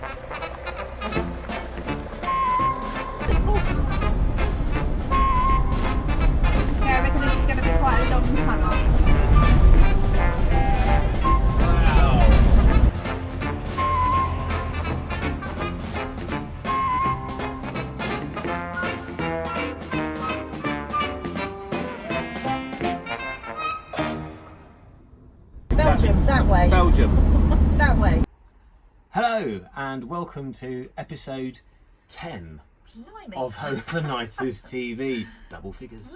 I reckon this is going to be quite a long tunnel. Belgium, that way. Belgium. That way. Hello and welcome to episode 10 Blimey. of Overnighters TV. Double figures.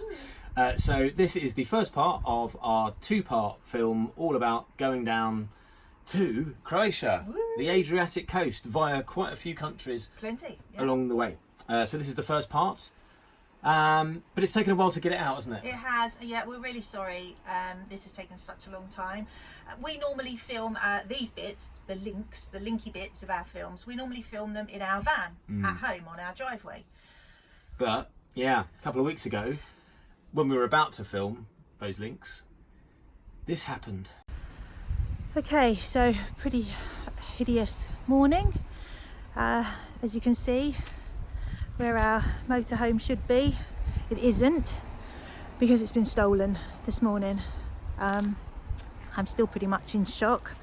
So this is the first part of our two-part film all about going down to Croatia, the Adriatic coast, via quite a few countries. Plenty. Yeah. Along the way. So this is the first part. But it's taken a while to get it out, hasn't it? It has, yeah, we're really sorry this has taken such a long time. We normally film these bits, the linky bits of our films, we normally film them in our van at home on our driveway. But, yeah, a couple of weeks ago, when we were about to film those links, this happened. Okay, so pretty hideous morning. As you can see, where our motorhome should be, it isn't, because it's been stolen this morning. I'm still pretty much in shock.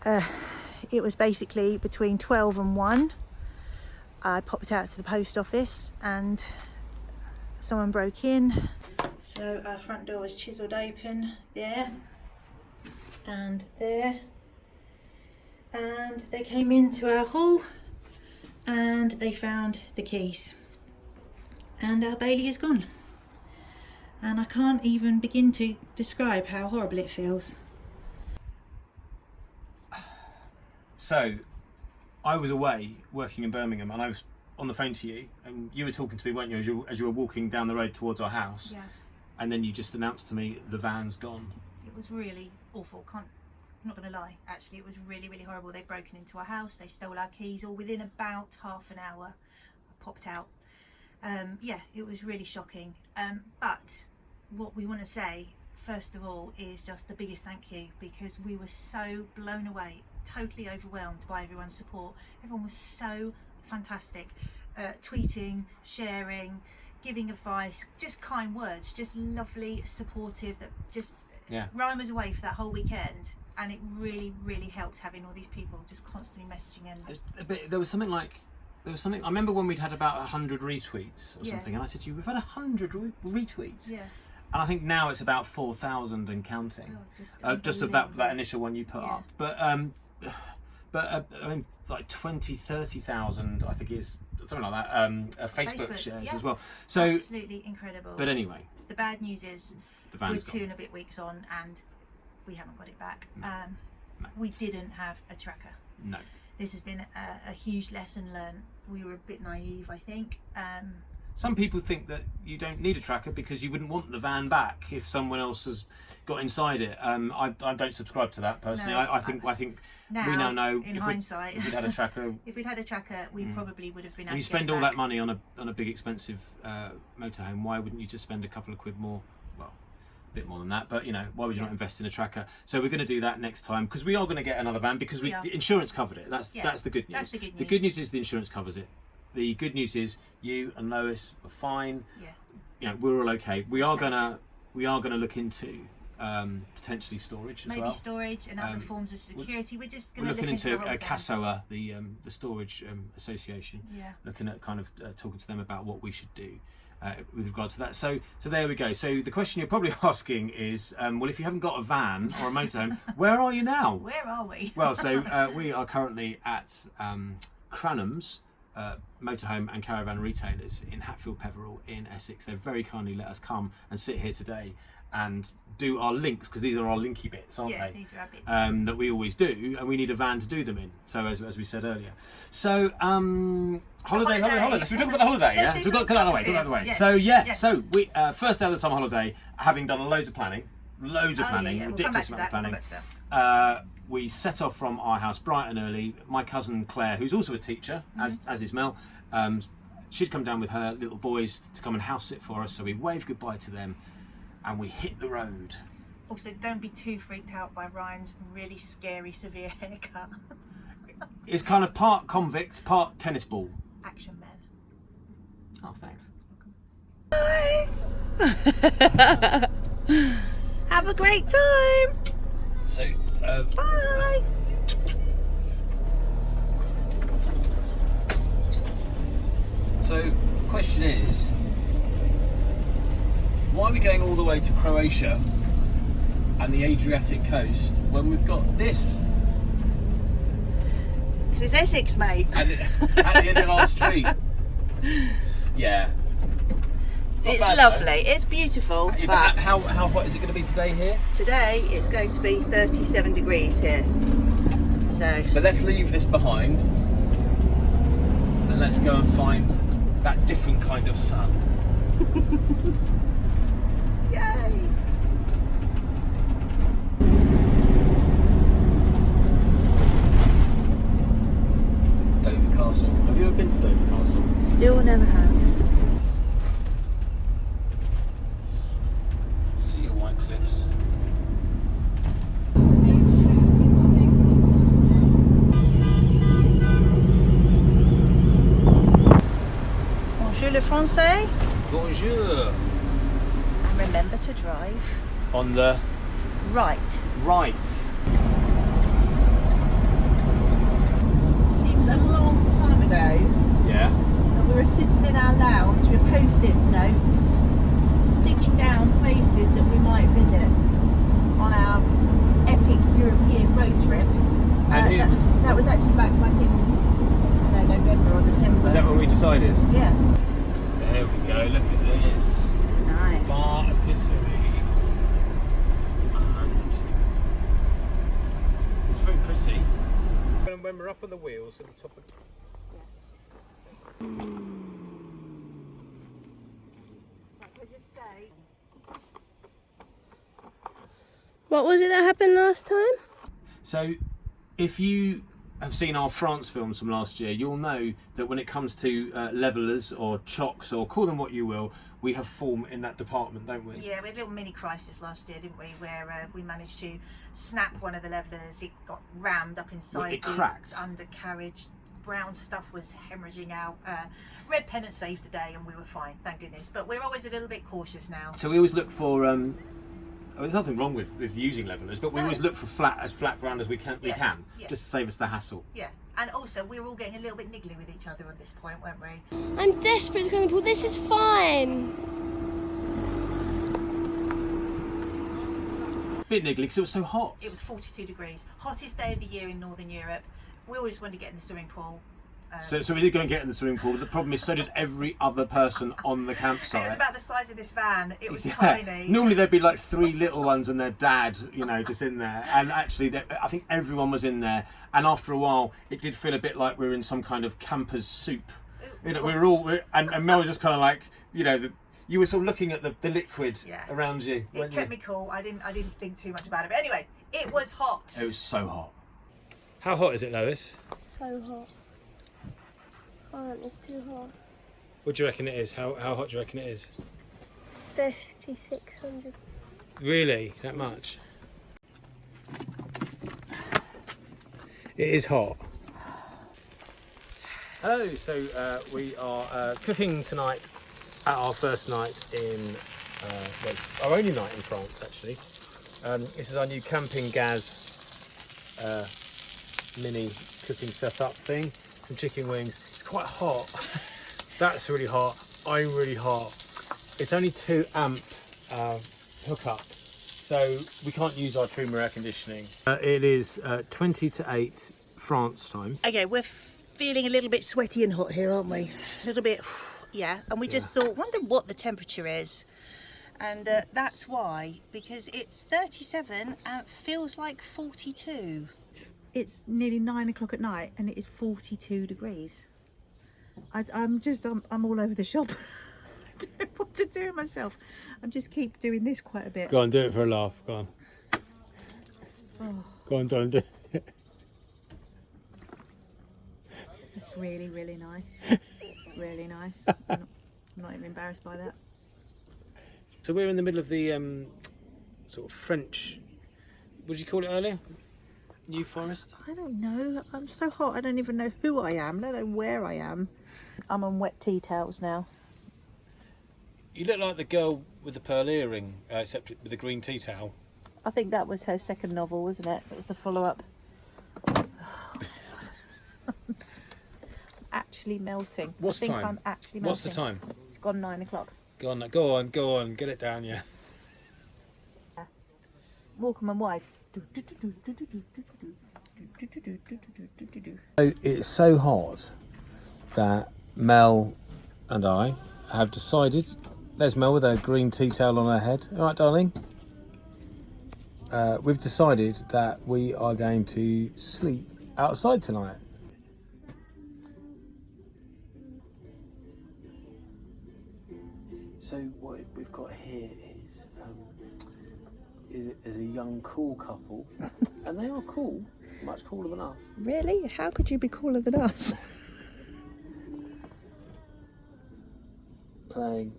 It was basically between 12 and 1. I popped out to the post office and someone broke in. So our front door was chiselled open there and there, and they came into our hall and they found the keys, and our Bailey is gone, and I can't even begin to describe how horrible it feels. So I was away working in Birmingham and I was on the phone to you and you were talking to me, weren't you, as you were walking down the road towards our house. Yeah. And then you just announced to me the van's gone. It was really awful. I'm not going to lie, actually, it was really, really horrible. They'd broken into our house, they stole our keys, all within about half an hour. I popped out. Yeah, it was really shocking. But what we want to say, first of all, is just the biggest thank you, because we were so blown away, totally overwhelmed by everyone's support. Everyone was so fantastic. Tweeting, sharing, giving advice, just kind words, just lovely, supportive, that just... Yeah. Rhein was away for that whole weekend, and it really, really helped having all these people just constantly messaging in. There was something, I remember when we'd had about 100 retweets or Yeah. something, and I said to you, we've had 100 retweets. Yeah. And I think now it's about 4,000 and counting. Oh, just of that initial one you put Yeah. up. But I mean, like 30,000, I think is something like that. Facebook shares yeah. as well. So absolutely incredible. But anyway, the bad news is the we're van's 2 gone. and a bit weeks on and we haven't got it back. No. No. We didn't have a tracker. No. This has been a huge lesson learned. We were a bit naive, I think. Some people think that you don't need a tracker because you wouldn't want the van back if someone else has got inside it. I don't subscribe to that personally. No, I think now, we now know in if hindsight, if we'd had a tracker. if we'd had a tracker, we probably would have been able When you to spend get it all back. that money on a big expensive motorhome, why wouldn't you just spend a couple of quid more? Well, a bit more than that, but you know, why would you not invest in a tracker? So we're going to do that next time, because we are going to get another van, because the insurance covered it. That's the good news. That's the good news. The good news is the insurance covers it. The good news is you and Lois are fine. Yeah. You know, we're all okay. We are gonna look into potentially storage as well. Maybe storage and other forms of security. We're just going We're to looking look into the whole thing. CASOA, the storage association. Yeah. Looking at kind of talking to them about what we should do with regard to that. So there we go. So the question you're probably asking is, well, if you haven't got a van or a motorhome, where are you now? Where are we? Well, so we are currently at Cranham's motorhome and caravan retailers in Hatfield Peveril in Essex. They've very kindly let us come and sit here today and do our links, because these are our linky bits, aren't they? These are our bits. That we always do, and we need a van to do them in. So as we said earlier, so holiday. Let's talk about the holiday. Let's Yeah, do so we've got that out of the way. yes. So Yes. so we first day of the summer holiday, having done loads of planning, ridiculous We'll come amount back of to that. planning. We set off from our house bright and early. My cousin Claire, who's also a teacher, as is Mel, she'd come down with her little boys to come and house sit for us. So we waved goodbye to them, and we hit the road. Also, don't be too freaked out by Ryan's really scary, severe haircut. It's kind of part convict, part tennis ball. Action man. Oh, thanks. Bye. Have a great time. So, Bye. So, question is, why are we going all the way to Croatia and the Adriatic coast when we've got this This is Essex, mate. at the end of our street? Yeah. Not It's bad, lovely. though. It's beautiful. Yeah, But but how hot is it going to be today here? today it's going to be 37 degrees here. So But let's leave this behind and let's go and find that different kind of sun. yay! Dover Castle. Have you ever been to Dover Castle? Still never have. See your white cliffs. Bonjour le français. Bonjour. And remember to drive On the right. right. Seems a long time ago Yeah. that we were sitting in our lounge with post-it notes, sticking down places that we might visit on our epic European road trip. That was actually back in, I don't know, November or December. Is that when we decided? Yeah. There we go, look at this. Nice. Bar epicery. And it's very pretty. When we're up on the wheels at the top of What was it that happened last time? So, if you have seen our France films from last year, you'll know that when it comes to levelers or chocks, or call them what you will, we have form in that department, don't we? Yeah, we had a little mini crisis last year, didn't we? Where we managed to snap one of the levelers. It got rammed up inside It the cracked. undercarriage. Brown stuff was hemorrhaging out. Red pennant saved the day, and we were fine, thank goodness. But we're always a little bit cautious now. So we always look for. There's nothing wrong with using levelers, but we No. always look for flat ground as we can, Yeah. just to save us the hassle. Yeah, and also we were all getting a little bit niggly with each other at this point, weren't we? I'm desperate to go on the pool. This is fine. Bit niggly because it was so hot. It was 42 degrees, hottest day of the year in Northern Europe. We always wanted to get in the swimming pool. So we did go and get in the swimming pool, but the problem is so did every other person on the And it was campsite. about the size of this van. It was Yeah. tiny. Normally there'd be like 3 little ones and their dad, just in there. And actually, I think everyone was in there. And after a while, it did feel a bit like we were in some kind of camper's soup. We were all, and Mel was just kind of like, you were sort of looking at the liquid around you. It kept me cool. I didn't think too much about it. But anyway, it was hot. It was so hot. How hot is it, Lois? So hot. Can't, it's too hot. What do you reckon it is? How hot do you reckon it is? 5,600. Really? That much? It is hot. Hello, so we are cooking tonight at our first night in, our only night in France actually. This is our new camping gas mini cooking setup thing. Some chicken wings. It's quite hot. That's really hot. I'm really hot. It's only 2 amp hookup, so we can't use our Truma air conditioning. It is 20 to 8 France time. Okay, we're feeling a little bit sweaty and hot here, aren't we? A little bit, yeah. And we just thought, wonder what the temperature is. And that's why, because it's 37 and it feels like 42. It's nearly 9 o'clock at night and it is 42 degrees. I'm all over the shop. I don't know what to do myself. I just keep doing this quite a bit. Go on, do it for a laugh. Go on. Oh, Go on, do it. that's really, really nice. Really nice. I'm not even embarrassed by that. So we're in the middle of the sort of French, what did you call it earlier? New Forest? I don't know. I'm so hot. I don't even know who I am, let alone where I am. I'm on wet tea towels now. You look like the girl with the pearl earring, except with the green tea towel. I think that was her second novel, wasn't it? It was the follow-up. I'm actually melting. What's the time? I'm actually melting. What's the time? It's gone 9 o'clock. Go on, get it down, yeah. Walkham and Wise. It's so hot that Mel and I have decided. There's Mel with her green tea towel on her head. All right, darling. We've decided that we are going to sleep outside tonight. So what we've got here is a young cool couple, and they are cool, much cooler than us. Really? How could you be cooler than us? Playing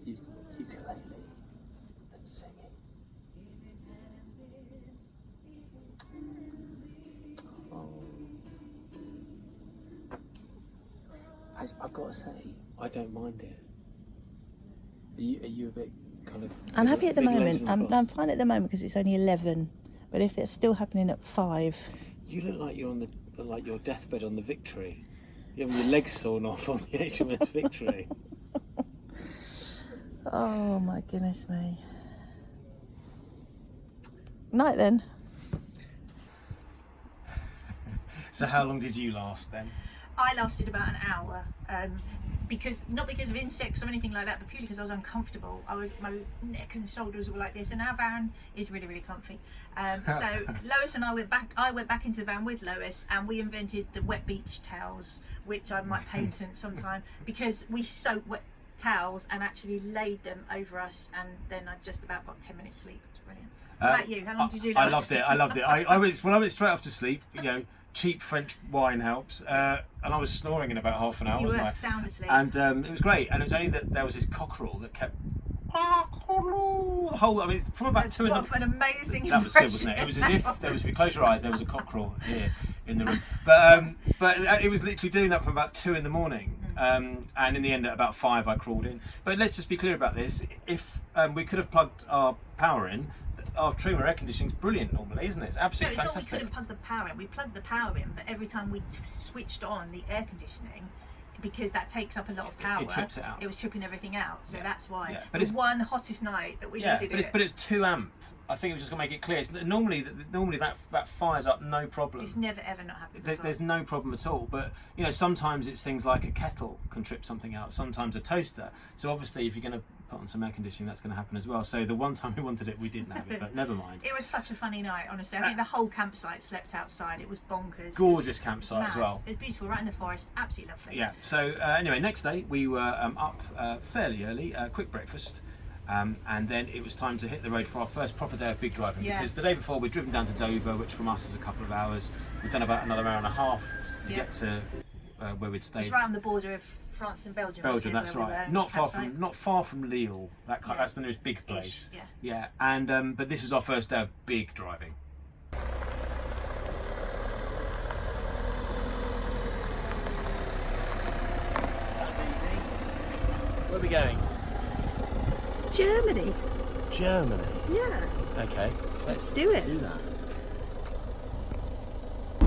ukulele and singing. Oh. I've got to say, I don't mind it. Are you a bit kind of... I'm happy at the big moment. legs and I'm cross? fine at the moment because it's only 11. But if it's still happening at 5... You look like you're on your deathbed on the Victory. You're having your legs sawn off on the HMS Victory. Oh my goodness me. Night then. So how long did you last then? I lasted about an hour. Not because of insects or anything like that, but purely because I was uncomfortable. My neck and shoulders were like this, and our van is really, really comfy. So Lois and I went back into the van with Lois, and we invented the wet beach towels, which I might patent sometime, because we soaked wet towels and actually laid them over us, and then I just about got 10 minutes sleep. It was brilliant. What about you? How long did you last? I loved it. I went straight off to sleep, you know. Cheap French wine helps, and I was snoring in about half an hour. You wasn't were I? sound asleep. And it was great. And it was only that there was this cockerel that kept the whole. I mean, it's from about 2 in the. What an amazing That was good, wasn't it? It was as if there was. If you close your eyes, there was a cockerel here in the room. But it was literally doing that from about 2 in the morning. And in the end, at about 5, I crawled in. But let's just be clear about this. If we could have plugged our power in. Our Truma air conditioning's brilliant normally, isn't it? It's absolutely no, it's fantastic. not we couldn't plug the power in. We plugged the power in, but every time we switched on the air conditioning, because that takes up a lot of power, it trips it out. It was tripping everything out. So that's why. Yeah. But it's one hottest night that we needed it. But it's 2 amp. I think we're just going to make it clear. So normally that fires up no problem. It's never ever not happened. There's no problem at all. But you know, sometimes it's things like a kettle can trip something out. Sometimes a toaster. So obviously, if you're going to put on some air conditioning, that's going to happen as well. So the one time we wanted it, we didn't have it. But never mind. It was such a funny night, honestly. I think the whole campsite slept outside. It was bonkers. Gorgeous campsite mad. as well. It was beautiful, right in the forest. Absolutely lovely. Yeah. So anyway, next day we were up fairly early, quick breakfast. And then it was time to hit the road for our first proper day of big driving, because the day before we'd driven down to Dover, which from us is a couple of hours. We've done about another hour and a half to get to where we'd stayed. It's right on the border of France and Belgium. Belgium, that's right. Not far from Lille. That's the nearest big place. Ish, yeah. And but this was our first day of big driving. That's easy. Where are we going? Germany. Germany. Yeah. Okay. Let's do it. Do that.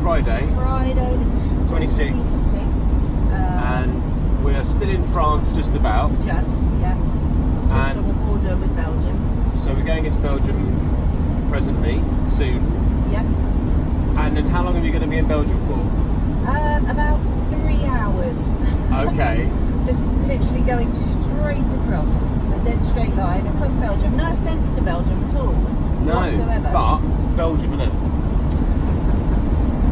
Friday the 26th. And we are still in France, just about. Just on the border with Belgium. So we're going into Belgium presently, soon. Yep. And then how long are you going to be in Belgium for? About 3 hours. Okay. Just literally going straight across, a dead straight line across Belgium. No offence to Belgium at all, whatsoever. But it's Belgium, isn't it?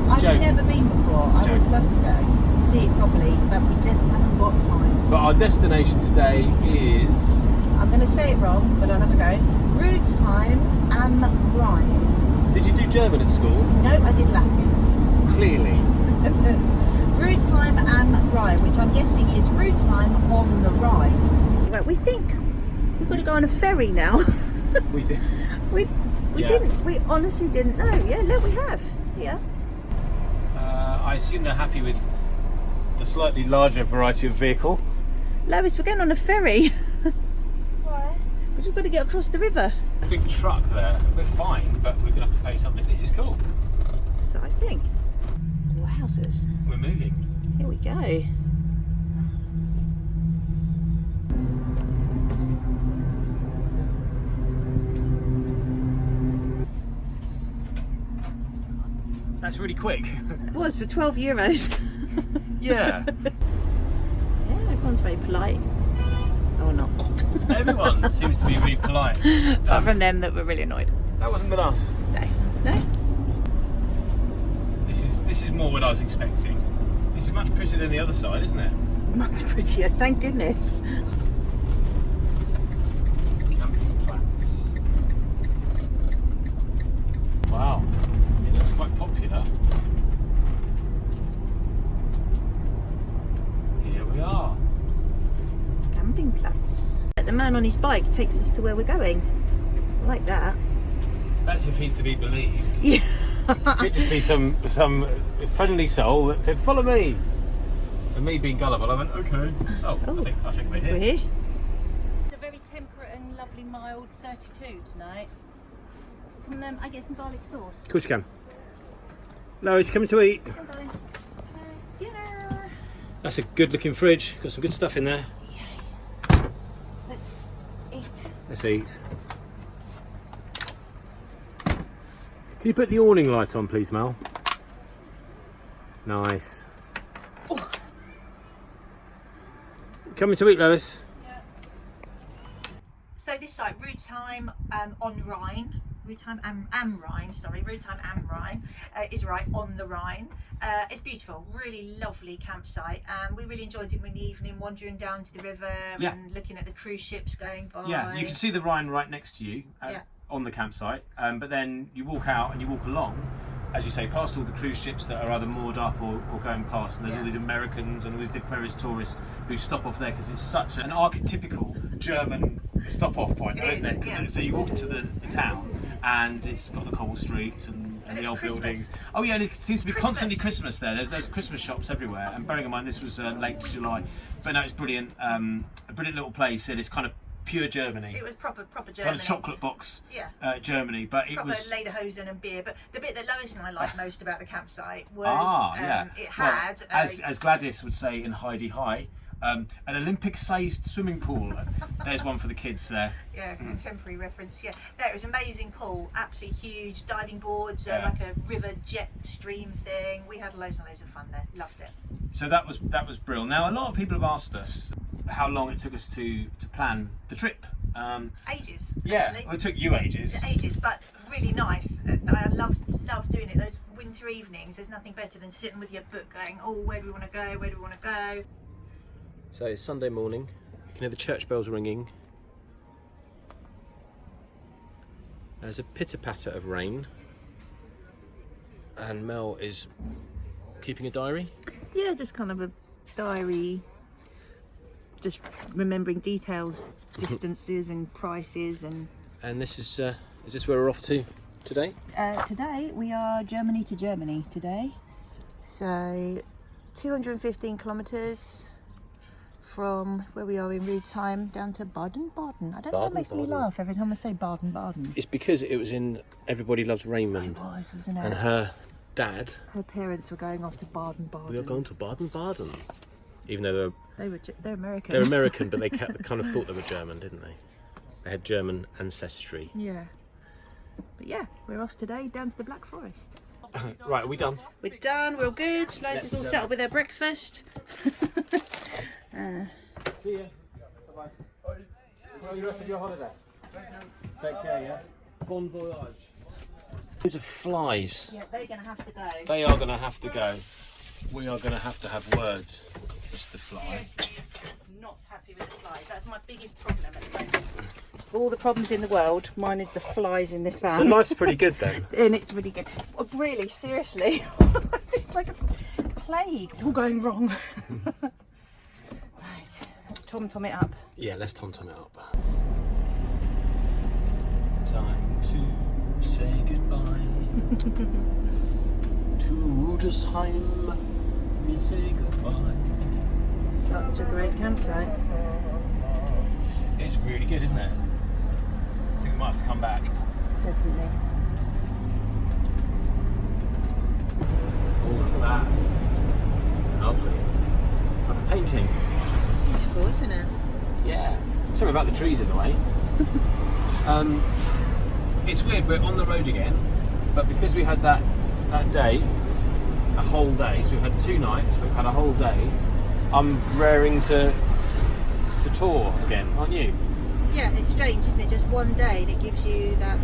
It's a I've joke. never been before. I would love to go and see it properly, but we just haven't got time. But our destination today is... I'm going to say it wrong, but I'll have a go. Rudesheim am Rhein. Did you do German at school? No, I did Latin. Clearly. Rudesheim am Rhein, which I'm guessing is Rudesheim on the Rhine. Right, we think we've got to go on a ferry now. We did. We Yeah. didn't. We honestly didn't know. Yeah, look, we have. Yeah. I assume they're happy with the slightly larger variety of vehicle. Lois, we're going on a ferry. Why? Because we've got to get across the river. Big truck there. We're fine, but we're going to have to pay something. This is cool. Exciting. Wowzers. We're moving. Here we go. That's really quick. It was for €12. Yeah. Yeah, everyone's very polite. Or not. Everyone seems to be really polite. Apart from them that were really annoyed. That wasn't with us. No. No? This is more what I was expecting. This is much prettier than the other side, isn't it? Much prettier, thank goodness. Campingplatz. Wow, it looks quite popular. Here we are. Campingplatz. The man on his bike takes us to where we're going. I like that. That's if he's to be believed. Yeah. Could just be some friendly soul that said, "Follow me." And me being gullible, I went, "Okay." Oh, Oh. I think we're here. We're here. It's a very temperate and lovely mild 32 tonight. Can I get some garlic sauce? Of course you can. Lois, coming to eat. Dinner. That's a good looking fridge. Got some good stuff in there. Let's eat. Let's eat. Can you put the awning light on, please, Mel? Nice. Oh. Coming to eat, Lois? So this site, Rudesheim on Rhein. Rudesheim am Rhein, sorry, Rudesheim am Rhein is right on the Rhine. It's beautiful, really lovely campsite. We really enjoyed it in the evening, wandering down to the river and looking at the cruise ships going by. Yeah, you can see the Rhine right next to you on the campsite, but then you walk out and you walk along, as you say, past all the cruise ships that are either moored up or going past, and there's all these Americans and all these various tourists who stop off there because it's such an archetypical German stop-off point, isn't it? Yeah. So you walk into the town and it's got the cobble streets and the old Christmas. buildings. Oh yeah, and it seems to be constantly Christmas there. There's Christmas shops everywhere, and bearing in mind this was late July, but no, it's brilliant. A brilliant little place, and it's kind of pure Germany. It was proper Germany. Kind of chocolate box Germany, but it proper was lederhosen and beer. But the bit that Lois and I liked most about the campsite was it had as Gladys would say in Heidi High, an Olympic-sized swimming pool. There's one for the kids there. Yeah, contemporary reference. Yeah, no, it was an amazing pool, absolutely huge, diving boards, like a river jet stream thing. We had loads and loads of fun there. Loved it. So that was brilliant. Now a lot of people have asked us how long it took us to plan the trip. Ages. Yeah, actually. well, it took you ages. Ages, but really nice. I love doing it. Those winter evenings. There's nothing better than sitting with your book, going, "Oh, where do we want to go? Where do we want to go?" So it's Sunday morning, you can hear the church bells ringing. There's a pitter-patter of rain, and Mel is keeping a diary. Yeah, just kind of a diary, just remembering details, distances and prices. And this is this where we're off to today? Today we are Germany to Germany today. So 215 kilometres from where we are in Rudesheim down to Baden-Baden. I don't know, it makes me laugh every time I say Baden-Baden. It's because it was in Everybody Loves Raymond. It was, wasn't it? And her dad. Her parents were going off to Baden-Baden. We are going to Baden-Baden. Even though they're American. they're American, but they kind of thought they were German, didn't they? They had German ancestry. Yeah. But yeah, we're off today down to the Black Forest. Right, are we done? We're done, we're all good. Lois is all set up with her breakfast. See ya. Bye-bye. Well, you rest of your holiday. Take care, yeah? Bon voyage. Loads of flies. Yeah, they're going to have to go. They are going to have to go. We are going to have words. Mr. Fly. Seriously, not happy with the flies. That's my biggest problem at the moment. Of all the problems in the world, mine is the flies in this van. So life's pretty good then. And it's really good. Oh, really, seriously. It's like a plague. It's all going wrong. Right, let's tom-tom it up. Yeah, let's tom-tom it up. Time to say goodbye. To Rudesheim, we say goodbye. Such a great campsite. It's really good, isn't it? I think we might have to come back. Definitely. Oh, look at that. Lovely. Like a painting. Beautiful, isn't it? Yeah. Sorry about the trees in the way. It's weird, we're on the road again, but because we had that day, a whole day, so we've had 2 nights, we've had a whole day, I'm raring to tour again, aren't you? Yeah, it's strange, isn't it? Just one day that gives you that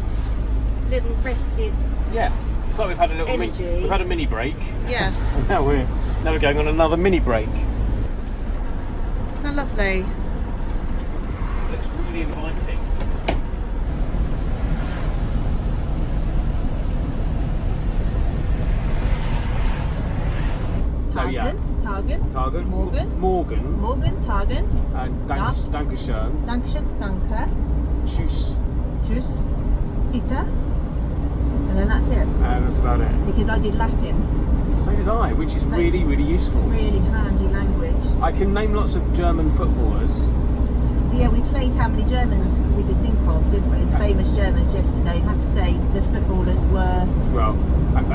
little rested. Yeah. It's like we've had a little energy. We've had a mini break. Yeah. And now we're going on another mini break. Isn't that lovely? It looks really inviting. Targen, Morgen, Targen, And Nacht. Dankeschön. Dankeschön, danke, Tschüss. tschüss, bitte, and then that's it. And that's about it. Because I did Latin, So did I, which is really, really useful. really handy language. I can name lots of German footballers. Yeah, we played how many Germans we could think of, didn't we? Famous Germans yesterday. I have to say the footballers were Well,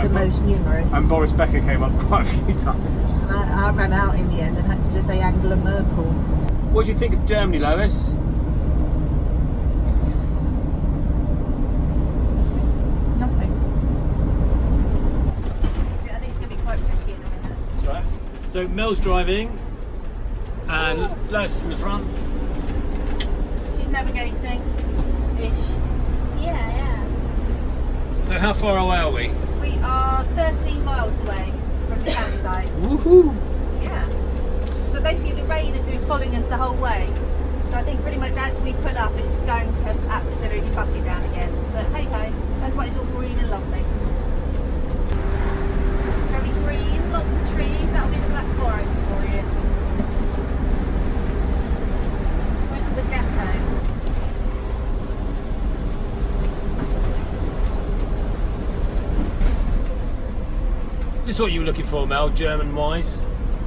the most numerous. and Boris Becker came up quite a few times. And I ran out in the end and had to just say Angela Merkel. What do you think of Germany, Lois? Nothing. I think it's going to be quite pretty in a minute. That's right. So Mel's driving, and Lois is in the front. She's navigating. Ish. Yeah. So how far away are we? We are 13 miles away from the campsite. Woohoo! Yeah. But basically the rain has been following us the whole way. So I think pretty much as we pull up it's going to absolutely bucket down again. But hey ho, that's why it's all green and lovely. It's very green, lots of trees, that'll be the Black Forest for you. Where's all the ghetto? Is this what you were looking for, Mel, German-wise?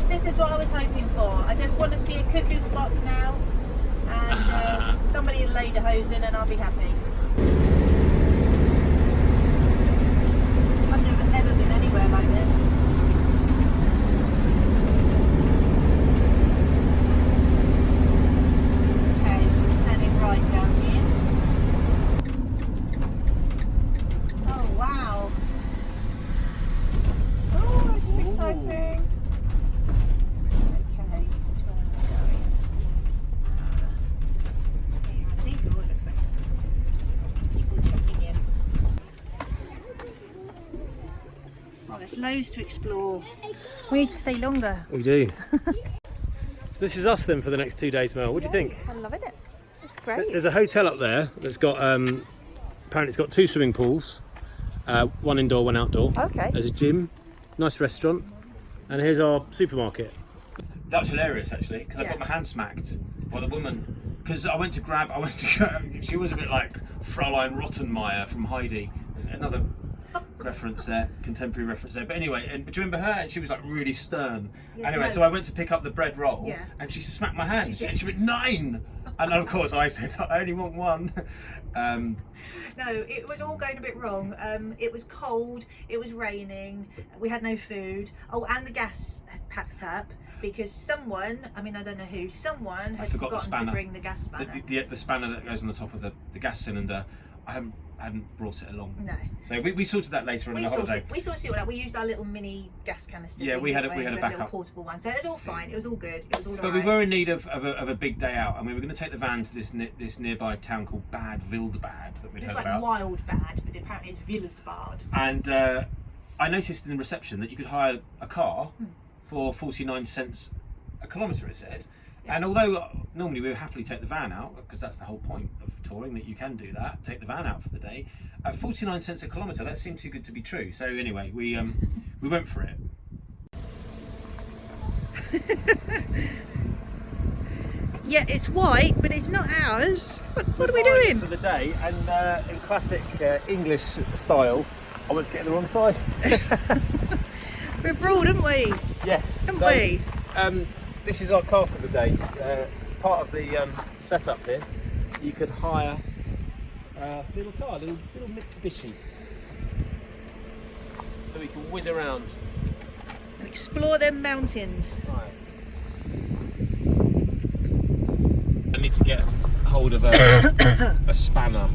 This is what I was hoping for. I just want to see a cuckoo clock now and somebody in lederhosen and I'll be happy. I've never ever been anywhere like this. Okay, so we're turning right down here. Oh wow. Oh, this is exciting. Okay, which way am I going? Here, I think it looks like it's some people checking in. Oh, there's loads to explore. We need to stay longer. We do. This is us then for the next 2 days, Mel. What do you think? I'm loving it. It's great. There's a hotel up there that's got, apparently it's got 2 swimming pools, one indoor, one outdoor. Okay. There's a gym, nice restaurant, and here's our supermarket. That was hilarious actually, because I got my hand smacked by the woman. Because I went to go, she was a bit like Fräulein Rottenmeier from Heidi. There's another reference there, contemporary reference there. But anyway, and do you remember her? And she was like really stern. Yeah, anyway, no. so I went to pick up the bread roll, Yeah. and she smacked my hand. And she went 9. And of course I said, I only want 1. No, it was all going a bit wrong. It was cold, it was raining, we had no food. Oh, and the gas had packed up because someone, I mean I don't know who, someone had forgot the forgotten spanner. to bring the gas spanner. The spanner that goes on the top of the gas cylinder, I hadn't brought it along. No. So we sorted that later on in the holiday. We sorted it all out. We used our little mini gas canister. Yeah, thing, we had a didn't little backup. portable one. So it was all fine. It was all good. It was all But right. we were in need of a big day out, and we were going to take the van to this nearby town called Bad Wildbad that we'd It's heard like about. wild bad, but apparently it's Wildbad. And I noticed in the reception that you could hire a car for 49 cents a kilometre, it said. Yeah. And although normally we would happily take the van out, because that's the whole point of touring, that you can do that, take the van out for the day, 49 cents a kilometre, that seemed too good to be true. So anyway, we went for it. Yeah, it's white, but it's not ours. What are we doing? For the day, and in classic English style, I went to get in the wrong size. We're abroad, aren't we? Yes. Haven't we? This is our car for the day. Part of the setup here, you could hire a little car, little Mitsubishi, so we can whiz around And explore them mountains. I need to get hold of a spanner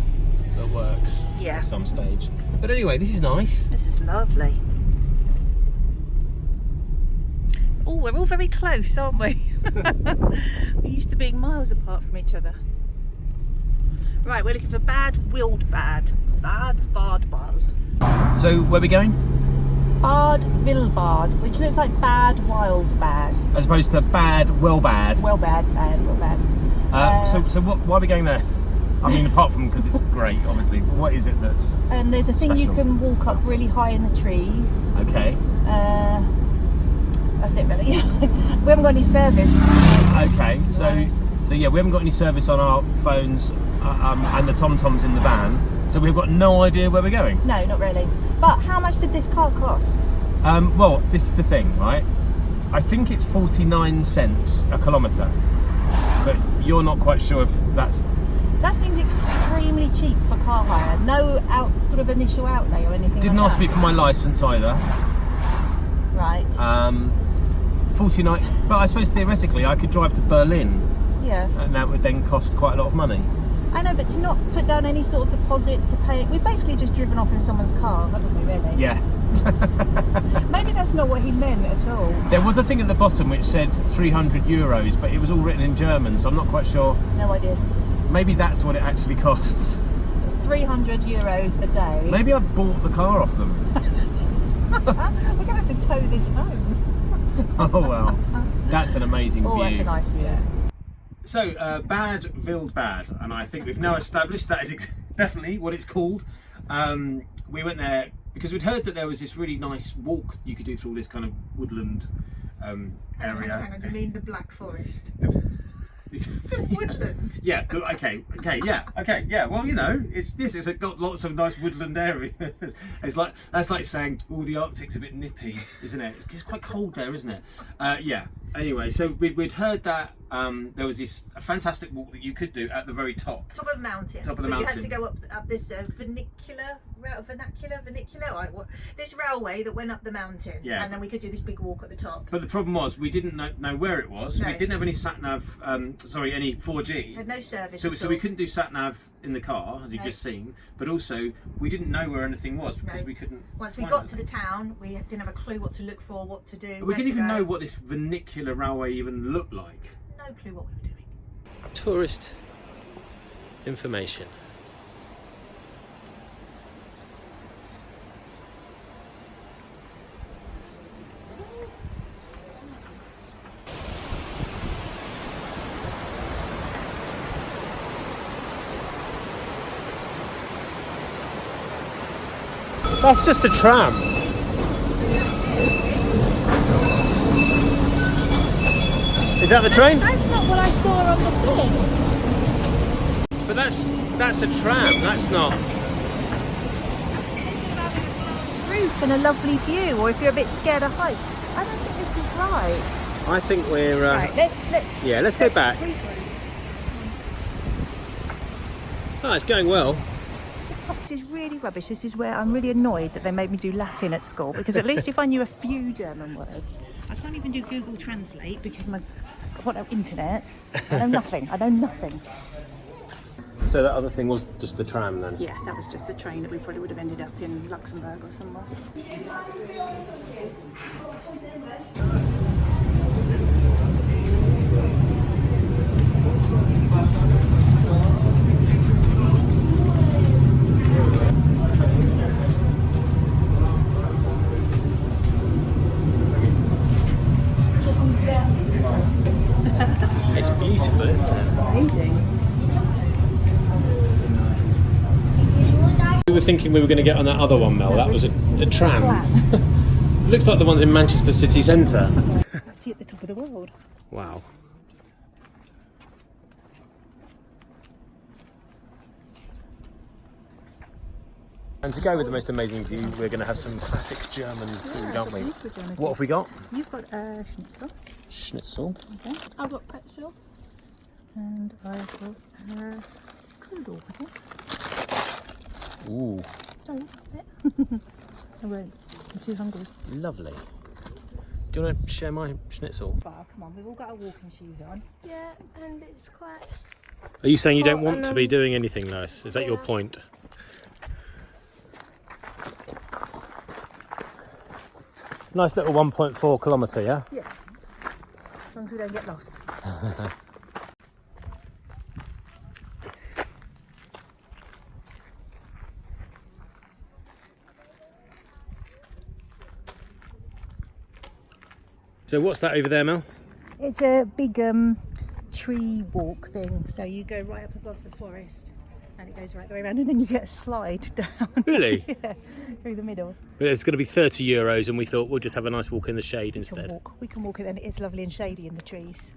that works Yeah. at some stage. But anyway, this is nice. This is lovely. Oh, we're all very close, aren't we? We're used to being miles apart from each other. Right, we're looking for Bad Wildbad. Bad. So where are we going? Bad Wildbad, which looks like Bad Wild Bad. As opposed to bad, well bad. Well bad. So why are we going there? I mean, apart from because it's great, obviously. What is it that's There's a thing you special? can walk up really high in the trees. okay? That's it really. We haven't got any service. Okay, so yeah, we haven't got any service on our phones and the tom-toms in the van, so we've got no idea where we're going. No, not really. But how much did this car cost? Well, this is the thing, right? I think it's 49 cents a kilometre, but you're not quite sure if that's... That seems extremely cheap for car hire. No sort of initial outlay or anything. Didn't like ask me for my licence either. Right. 49, but I suppose theoretically I could drive to Berlin, Yeah. and that would then cost quite a lot of money. I know, but to not put down any sort of deposit to pay it, we've basically just driven off in someone's car, haven't we, really? Yeah. Maybe that's not what he meant at all. There was a thing at the bottom which said 300 euros, but it was all written in German, so I'm not quite sure. No idea. Maybe that's what it actually costs. It's 300 euros a day. Maybe I've bought the car off them. We're going to have to tow this home. Oh well, that's an amazing view. Oh, that's a nice view. So, Bad Wildbad, and I think we've now established that is definitely what it's called. We went there because we'd heard that there was this really nice walk you could do through all this kind of woodland area. Hang on, you mean the Black Forest? Some woodland. Yeah. Okay. Yeah. Well, you know, it's got lots of nice woodland areas. That's like saying, "Oh, the Arctic's a bit nippy, isn't it? It's quite cold there, isn't it?" Yeah. Anyway, so we'd heard that there was this fantastic walk that you could do at the very top. Top of the mountain. Top of the But mountain. You had to go up this vernacular, this railway that went up the mountain. Yeah. And then we could do this big walk at the top. But the problem was we didn't know where it was. No. We didn't have any sat nav. Any 4G. We had no service. So at we all. couldn't do sat nav in the car, as you've just seen. But also we didn't know where anything was because we couldn't. Once we find got to anything. the town, we didn't have a clue what to look for, what to do. We didn't even know what this vernacular railway even looked like. No clue what we were doing. Tourist information. That's just a tram. Is that the train? That's not what I saw on the thing. But that's a tram. That's not. Roof and a lovely view, or if you're a bit scared of heights. I don't think this is right. I think we're. Right, let's Yeah, let's go back. Oh, it's going well. This is really rubbish. This is where I'm really annoyed that they made me do Latin at school, because at least if I knew a few German words. I can't even do Google Translate because I've got no internet. I know nothing. So that other thing was just the tram then? Yeah, that was just the train that we probably would have ended up in Luxembourg or somewhere. It's beautiful, isn't it? Amazing. We were thinking we were going to get on that other one, Mel. That was a tram. Looks like the ones in Manchester city centre. Actually at the top of the world. Wow. And to go with the most amazing view, we're going to have some classic German food, aren't we? What have we got? You've got schnitzel. Schnitzel. Okay. I've got pretzel. And I've got strudel, I think. Ooh, Don't love it. I won't. I'm too hungry. lovely. Do you want to share my schnitzel? Oh, come on, we've all got our walking shoes on. Yeah, and it's quite. Are you saying you don't Oh, want and, to be doing anything, Lois? Is that your yeah. point? Nice little 1.4 kilometre, yeah? Yeah. As long as we don't get lost. So what's that over there, Mel? It's a big tree walk thing. So you go right up above the forest and it goes right the way around and then you get a slide down. Really? Yeah, through the middle. It's going to be €30 and we thought we'll just have a nice walk in the shade instead. We can walk it and it's lovely and shady in the trees.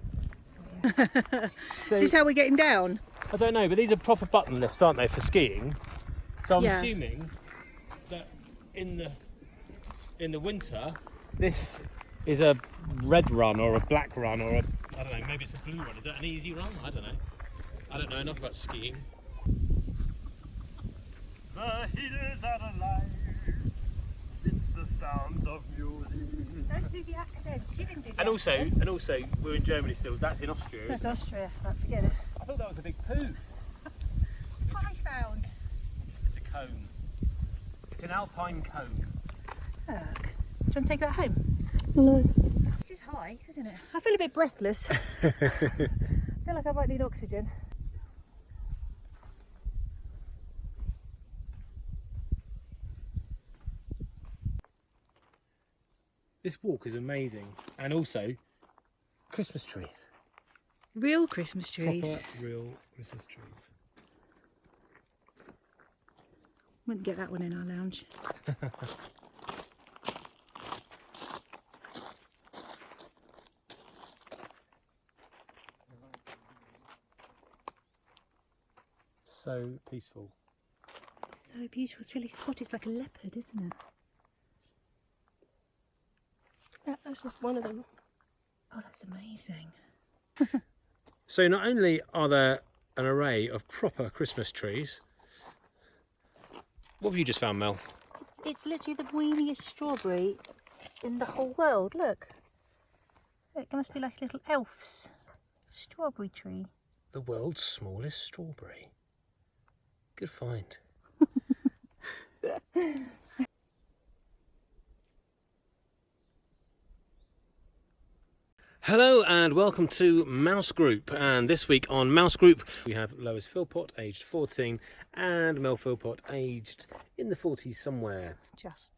Is this how we're getting down? I don't know, but these are proper button lifts, aren't they, for skiing? So I'm Yeah. assuming that in the winter, this is a red run or a black run or a, I don't know, maybe it's a blue run. Is that an easy run? I don't know. I don't know enough about skiing. The heaters are alive. It's the sound of music. Don't do the accent. You didn't do the And also, we're in Germany still. That's in Austria, That's isn't it? Austria. But forget it. I thought that was a big poo. I found. It's a cone. It's an alpine cone. Look. Do you want to take that home? No. This is high, isn't it? I feel a bit breathless. I feel like I might need oxygen. This walk is amazing. And also, Christmas trees. Real Christmas trees. Proper, real Christmas trees. Wouldn't get that one in our lounge. So peaceful. So beautiful. It's really spotted. It's like a leopard, isn't it? Yeah, that's just one of them. Oh, that's amazing. So not only are there an array of proper Christmas trees, what have you just found, Mel? It's literally the weeniest strawberry in the whole world. Look. Look, it must be like a little elf's strawberry tree. The world's smallest strawberry. Good find. Hello and welcome to Mouse Group, and this week on Mouse Group we have Lois Philpott, aged 14, and Mel Philpott, aged in the 40s somewhere. Just.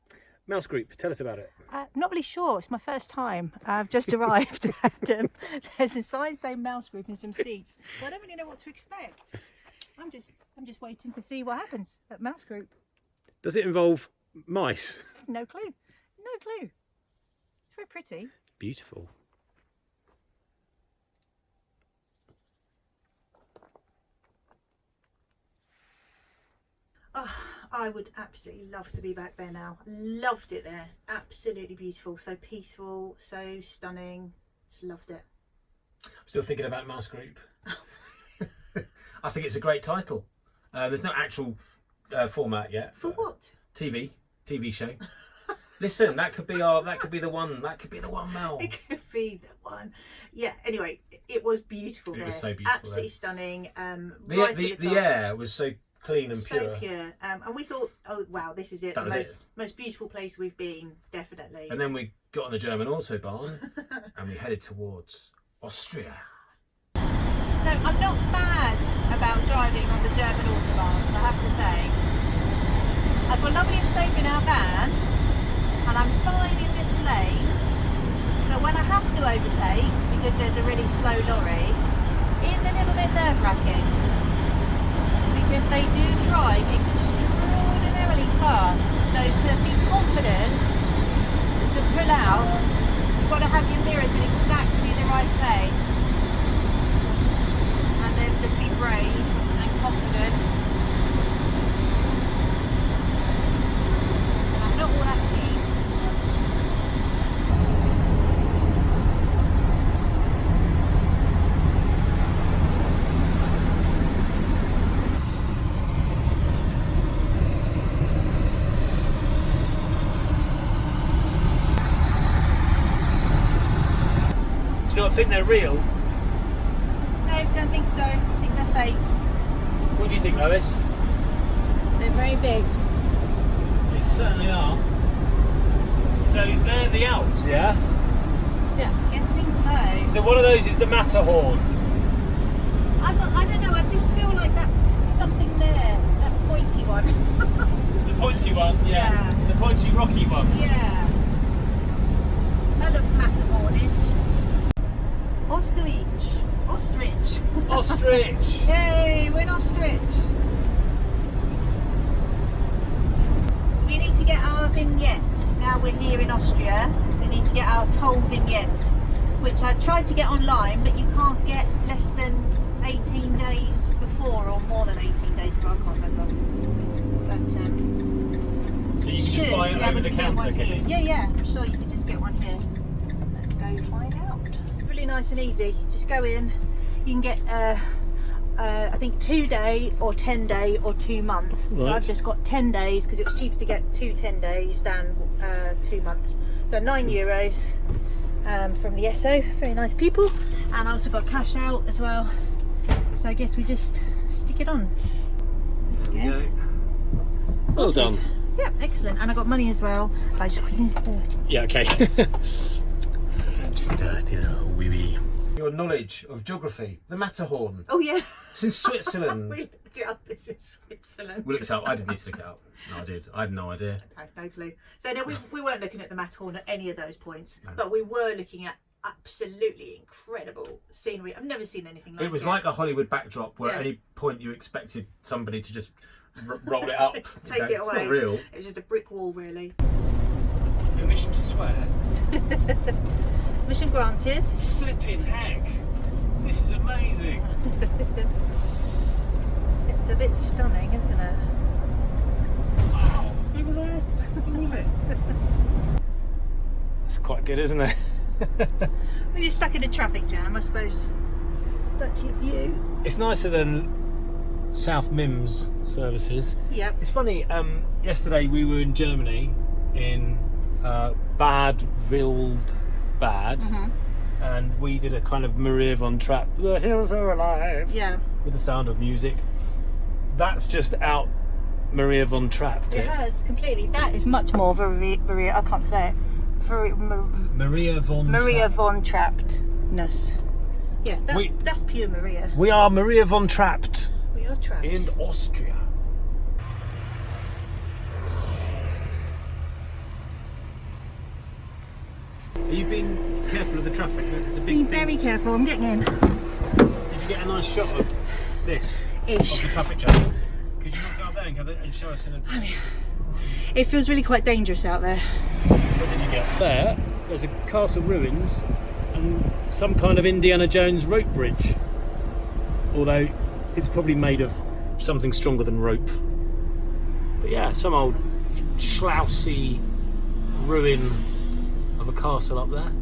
Mouse Group, tell us about it. Not really sure. It's my first time. I've just arrived and there's a sign saying Mouse Group and some seats. So I don't really know what to expect. I'm just waiting to see what happens at Mouse Group. Does it involve mice? No clue. No clue. It's very pretty. Beautiful. Oh, I would absolutely love to be back there now. Loved it there. Absolutely beautiful. So peaceful, so stunning. Just loved it. I'm still thinking about Mouse Group. I think it's a great title. There's no actual format yet. For what? TV show. Listen, that could be the one. That could be the one, Mel. It could be the one. Yeah, anyway, it was beautiful there. It was so beautiful Absolutely there. stunning. The Right at the top. air was so clean and So pure. pure. And we thought, oh wow, this is it. That The was most beautiful place we've been, definitely. And then we got on the German autobahn and we headed towards Austria. So I'm not bad about driving on the German autobahns, I have to say. I feel lovely and safe in our van, and I'm fine in this lane. But when I have to overtake, because there's a really slow lorry, it's a little bit nerve-wracking. Because they do drive extraordinarily fast. So to be confident to pull out, you've got to have your mirrors in exactly the right place. And then just be brave and confident. not think they're real? No, don't think so. I think they're fake. What do you think, Lois? They're very big. They certainly are. So they're the Alps, yeah? Yeah. Guessing so. So one of those is the Matterhorn. I don't know, I just feel like that something there, that pointy one. The pointy one, yeah. Yeah. The pointy rocky one. Yeah. That looks Matterhornish. Ostrich. Ostrich. Ostrich. Yay, we're in Ostrich. We need to get our vignette. Now we're here in Austria, we need to get our toll vignette, which I tried to get online, but you can't get less than 18 days before, or more than 18 days before, I can't remember. But So you can just buy it over the counter, can you? Yeah, I'm sure you can just get one here. Let's go find out. Really nice and easy. Just go in. You can get I think 2 day or 10 day or 2 month. So Right. I've just got 10 days because it was cheaper to get 2 10 days than 2 months. So €9 from the Esso. Very nice people. And I also got cash out as well. So I guess we just stick it on. There we go. Well done. Yeah, excellent. And I got money as well. I just quickly. Yeah, okay. Just need a wee wee. Your knowledge of geography, the Matterhorn. Oh yeah. It's in Switzerland. We looked it up. It's in Switzerland. We looked it up. I didn't need to look it up. No, I did. I had no idea. No clue. So no, we weren't looking at the Matterhorn at any of those points, but we were looking at absolutely incredible scenery. I've never seen anything like it. It was like a Hollywood backdrop where at any point you expected somebody to just roll it up. Take it away. It's not real. It was just a brick wall, really. Permission to swear. Mission granted. Flipping heck. This is amazing. It's a bit stunning, isn't it? Wow. Over there. All of it. It's quite good, isn't it? We're just stuck in a traffic jam, I suppose. That's your view. It's nicer than South Mims services. Yep. It's funny, yesterday we were in Germany in Bad Wildbad, and we did a kind of Maria von Trapp, the hills are alive, Yeah. with the sound of music. That's just out Maria von Trapp. It has completely. That is much more Maria. I can't say it. Maria von Trappedness. Yeah, that's pure Maria. We are Maria von Trapped We are trapped. in Austria. Are you being careful of the traffic? There's a big Be thing. very careful. I'm getting in. Did you get a nice shot of this? Ish. Of the traffic jam? Could you not go up there and show us in a... It feels really quite dangerous out there. What did you get? There's a castle ruins and some kind of Indiana Jones rope bridge. Although it's probably made of something stronger than rope. But yeah, some old schlousy ruin of a castle up there.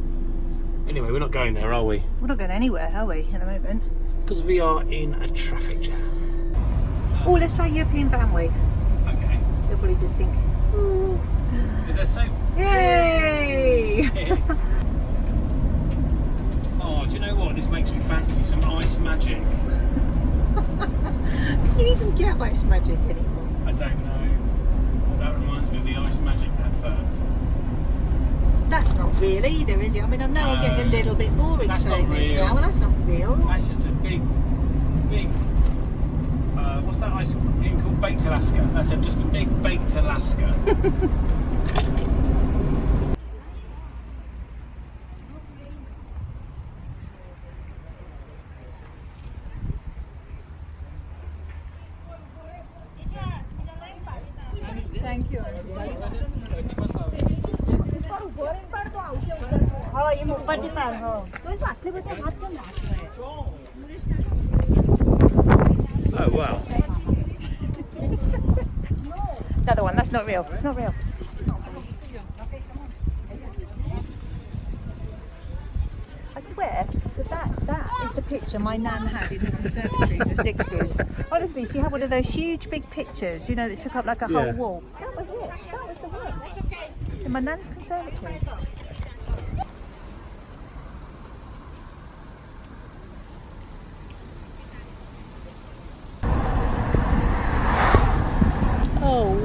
Anyway, we're not going there, are we? We're not going anywhere, are we, at the moment? Because we are in a traffic jam. Oh, let's try European van wave. Okay. They'll probably just think, ooh. Because they're so... Yay! Oh, do you know what? This makes me fancy some ice magic. Can you even get ice magic anymore? I don't know. But that reminds me of the ice magic advert. That's not real either, is it? I mean, I know I'm getting a little bit boring That's saying not this real. now. Well, that's not real. That's just a big... what's that ice cream called? Baked Alaska. That's just a big baked Alaska. Thank you. Oh, wow. Another one. That's not real. It's not real. I swear that is the picture my nan had in the conservatory in the 60s. Honestly, she had one of those huge big pictures, you know, that took up like a whole wall. That was it. That was the one. In my nan's conservatory.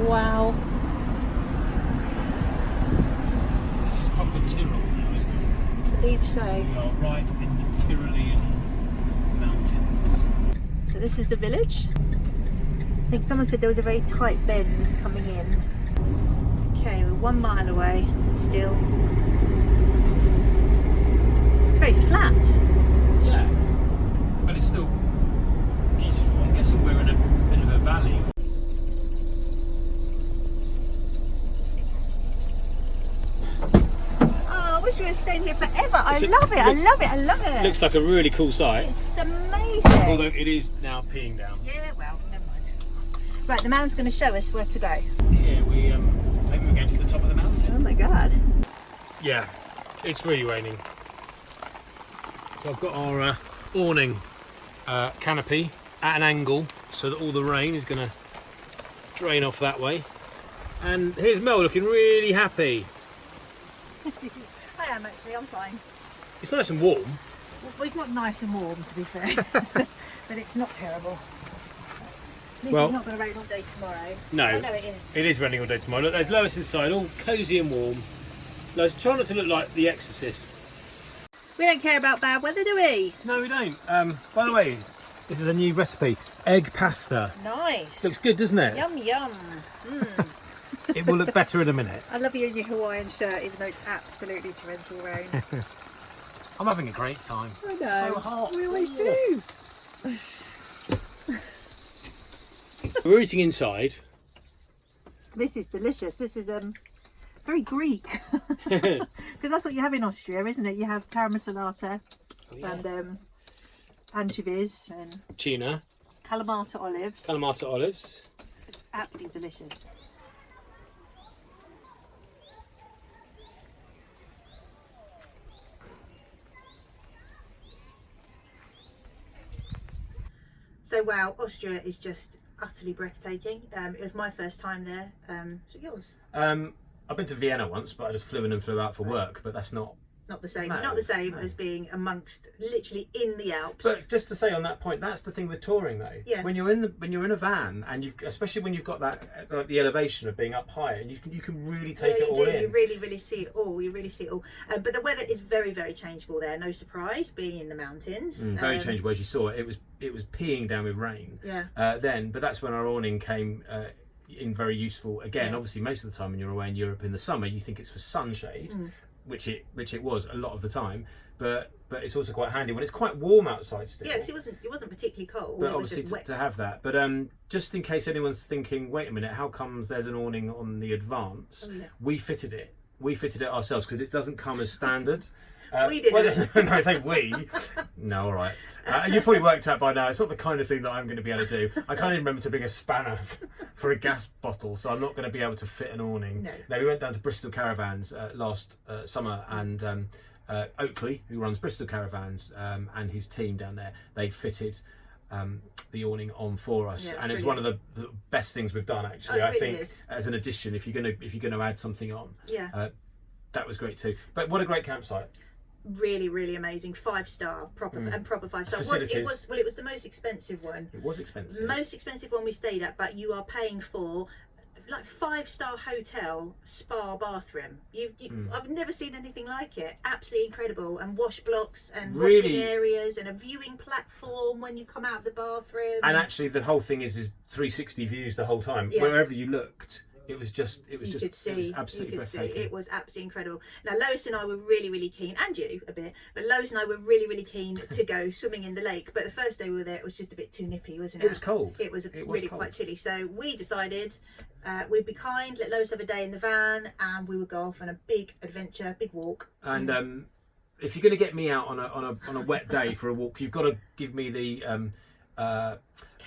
Wow. This is proper Tyrol now, isn't it? I believe so. We are right in the Tyrolean mountains. So this is the village. I think someone said there was a very tight bend coming in. Okay, we're 1 mile away still. It's very flat. Yeah, but it's still beautiful. I'm guessing we're in a bit of a valley. Oh, I wish we were staying here forever. I It's a- love it, I looks- love it, I love it. Looks like a really cool site, It's amazing. although it is now peeing down. Yeah, well, never mind. Right, the man's going to show us where to go. Here we maybe we're going to the top of the mountain. Oh my god. Yeah, it's really raining. So I've got our awning canopy at an angle so that all the rain is going to drain off that way. And here's Mel looking really happy. I am actually, I'm fine. It's nice and warm. Well, it's not nice and warm, to be fair, but it's not terrible. At least Well- it's not going to rain all day tomorrow. No, I know it is. it is raining all day tomorrow. Look, there's Lois inside, all cosy and warm. Lois, try not to look like The Exorcist. We don't care about bad weather, do we? No, we don't. By the way, this is a new recipe. Egg pasta. Nice. Looks good, doesn't it? Yum, yum. It will look better in a minute. I love you in your Hawaiian shirt, even though it's absolutely torrential rain. I'm having a great time. I know. It's so hot. We always do. We're eating inside. This is delicious. This is very Greek. Because that's what you have in Austria, isn't it? You have parmasalata and anchovies and Tuna, Kalamata olives. Kalamata olives. Absolutely delicious. So wow, Austria is just utterly breathtaking. It was my first time there. Was it yours? I've been to Vienna once, but I just flew in and flew out for work. But that's not. Not the same. No, Not the same no. as being amongst, literally in the Alps. But just to say on that point, that's the thing with touring, though. Yeah. When you're in a van, and especially when you've got that the elevation of being up higher, and you can really take it all in. You really see it all. You really see it all. But the weather is very, very changeable there. No surprise, being in the mountains. Very changeable, as you saw. It was peeing down with rain. Yeah. But that's when our awning came in very useful. Again, obviously, most of the time when you're away in Europe in the summer, you think it's for sunshade. Which it was a lot of the time, but it's also quite handy when it's quite warm outside still. Yeah, because it wasn't particularly cold. But it was obviously just wet. to have that. But just in case anyone's thinking, wait a minute, how comes there's an awning on the Advance? Oh, yeah. We fitted it. We fitted it ourselves because it doesn't come as standard. We didn't. Well, no, I say we. No, all right. You've probably worked out by now. It's not the kind of thing that I'm going to be able to do. I can't even remember to bring a spanner for a gas bottle, so I'm not going to be able to fit an awning. No. We went down to Bristol Caravans last summer, and Oakley, who runs Bristol Caravans, and his team down there, they fitted the awning on for us, and it's one of the best things we've done actually. Oh, it I really think is. as an addition, if you're going to add something on, that was great too. But what a great campsite! Really, really amazing. 5-star, proper 5-star. It was the most expensive one. It was expensive. Most expensive one we stayed at, but you are paying for like 5-star hotel spa bathroom. I've never seen anything like it. Absolutely incredible. And wash blocks and washing areas and a viewing platform when you come out of the bathroom. And actually, the whole thing is 360 views the whole time. Yeah. Wherever you looked, it was absolutely breathtaking. It was absolutely incredible. Now Lois and I were really, really keen, and you a bit, but Lois and I were really, really keen to go swimming in the lake. But the first day we were there, it was just a bit too nippy, wasn't it? It was cold. It was really cold. quite chilly. So we decided we'd be kind, let Lois have a day in the van, and we would go off on a big adventure, big walk. And if you're going to get me out on a wet day for a walk, you've got to give me the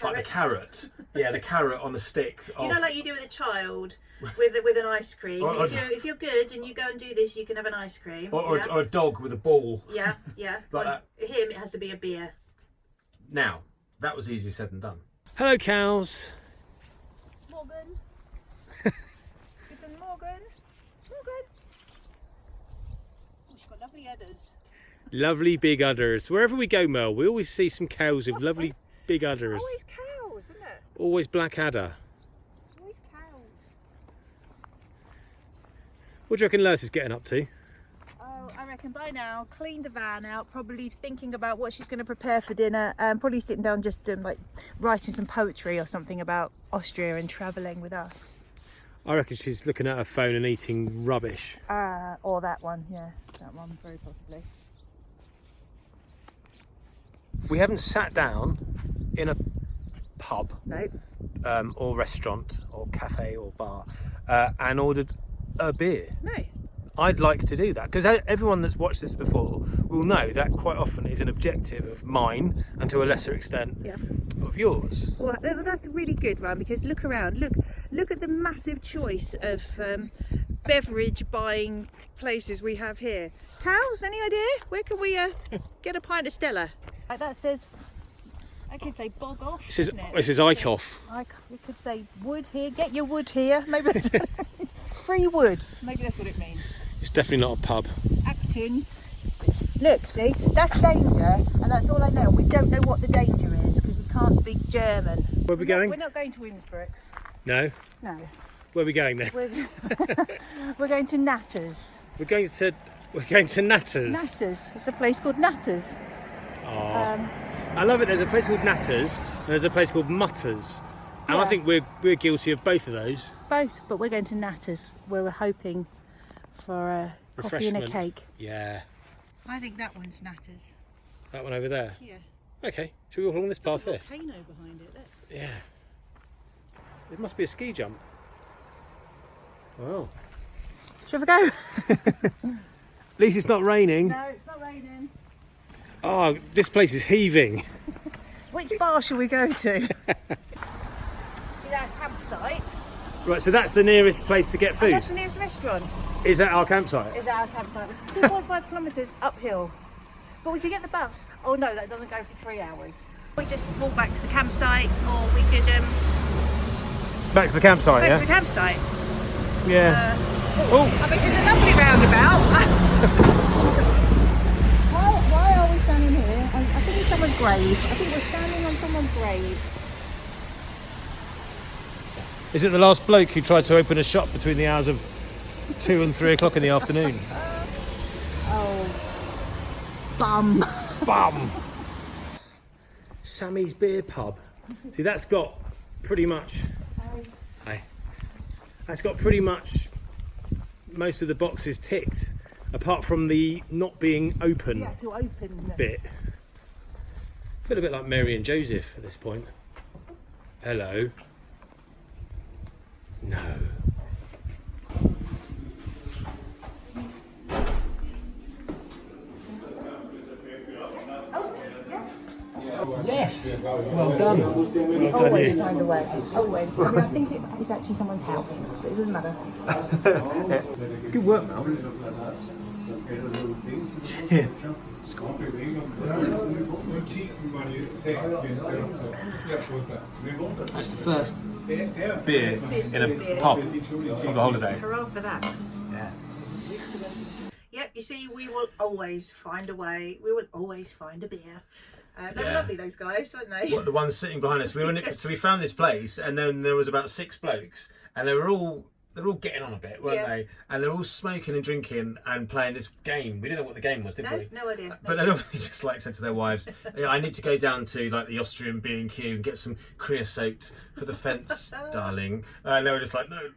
like the carrot. Yeah, the carrot on a stick. You know, like you do with a child with an ice cream. If you're good and you go and do this, you can have an ice cream. Or a dog with a ball. Yeah. Like that. Him, it has to be a beer. Now, that was easier said than done. Hello, cows. Morgan. Good Morgan. Oh, she's got lovely udders. Lovely big udders. Wherever we go, Mel, we always see some cows with lovely big udders. Always cows, isn't it? Always black adder. Always cows. What do you reckon Lois is getting up to? Oh, I reckon by now, cleaned the van out, probably thinking about what she's going to prepare for dinner, and probably sitting down just like writing some poetry or something about Austria and travelling with us. I reckon she's looking at her phone and eating rubbish. Or that one, yeah, that one, very possibly. We haven't sat down in a pub Nope. or restaurant or cafe or bar and ordered a beer. No. I'd like to do that because everyone that's watched this before will know that quite often is an objective of mine and to a lesser extent Yeah. of yours. Well, that's really good, Ryan, because look around, look at the massive choice of beverage buying places we have here. Cows, any idea? Where can we get a pint of Stella? That says, I could say bog off. This is isn't it? Eichhoff. You could say wood here, get your wood here. Maybe that's what it means. Free wood. Maybe that's what it means. It's definitely not a pub. Acton. Look, see, that's danger, and that's all I know. We don't know what the danger is because we can't speak German. Where are we going? We're not going to Innsbruck. No. No. Where are we going then? We're going to Natters. We're going to Natters. Natters. It's a place called Natters. I love it. There's a place called Natters and there's a place called Mutters, and I Yeah. think we're guilty of both of those. Both, but we're going to Natters where we're hoping for a coffee and a Refreshment. cake. Yeah. I think that one's Natters. That one over there. Yeah. Okay. Should we walk along this path here? Volcano behind it. Look. Yeah. It must be a ski jump. Wow. Shall we go? At least it's not raining. No, it's not raining. Oh, this place is heaving. Which bar shall we go to? See that campsite? Right, so that's the nearest place to get And food. that's the nearest restaurant. Is that our campsite? Is our campsite, which is 2.5 kilometres uphill. But we could get the bus. Oh no, that doesn't go for 3 hours. We just walk back to the campsite, or we could Back to the campsite, back to the campsite. Yeah. I mean, this is a lovely roundabout. Why are we standing here? I think it's someone's grave. I think we're standing on someone's grave. Is it the last bloke who tried to open a shop between the hours of 2 and 3 o'clock in the afternoon? Oh, bum. Bum! Sammy's Beer Pub. See, that's got pretty much... Hi. That's got pretty much most of the boxes ticked, apart from the not being open To open this. bit. I feel a bit like Mary and Joseph at this point. Hello. No. Yes. Well done. We always find a way. Always. I mean, I think it's actually someone's house, but it doesn't matter. Good work, Mel. That's the first beer in a pub on the holiday. Hurrah for that. Yeah. Yep, you see, we will always find a way. We will always find a beer. They were Yeah. lovely, those guys, weren't they? What, the ones sitting behind us. We were so we found this place, and then there was about 6 blokes, and they're all getting on a bit, weren't Yeah. they? And they're all smoking and drinking and playing this game. We didn't know what the game was, did No, we? no idea. But then obviously just like said to their wives, "Yeah, I need to go down to like the Austrian B&Q and get some creosote for the fence, darling." And they were just like, "No."